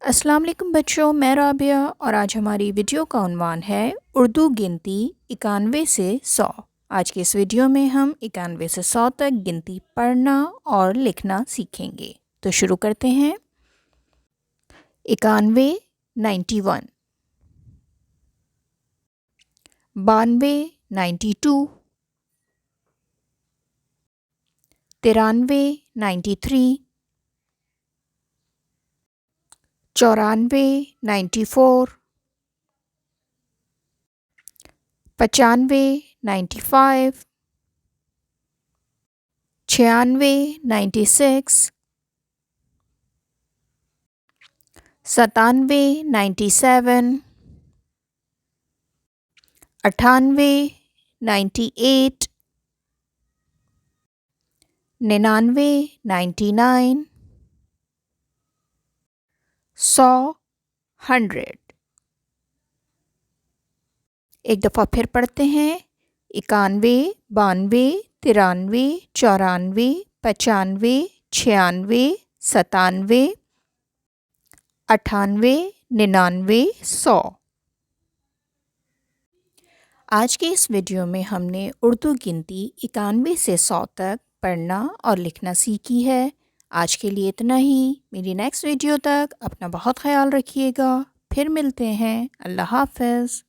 अस्सलाम वालेकुम बच्चों, मैं राबिया और आज हमारी वीडियो का उन्वान है उर्दू गिनती 91 से 100। आज के इस वीडियो में हम 91 से 100 तक गिनती पढ़ना और लिखना सीखेंगे। तो शुरू करते हैं। 91 91, 92 92, 93 93, 94 94, 95 95, 96 96, 97 97, 98 98, 99 99, 100 100। एक दफ़ा फिर पढ़ते हैं। 91 92 93 94 95 96 97 98 99 100। आज के इस वीडियो में हमने उर्दू गिनती 91 से 100 तक पढ़ना और लिखना सीखी है। आज के लिए इतना ही। मेरी नेक्स्ट वीडियो तक अपना बहुत ख्याल रखिएगा। फिर मिलते हैं। अल्लाह हाफ़िज़।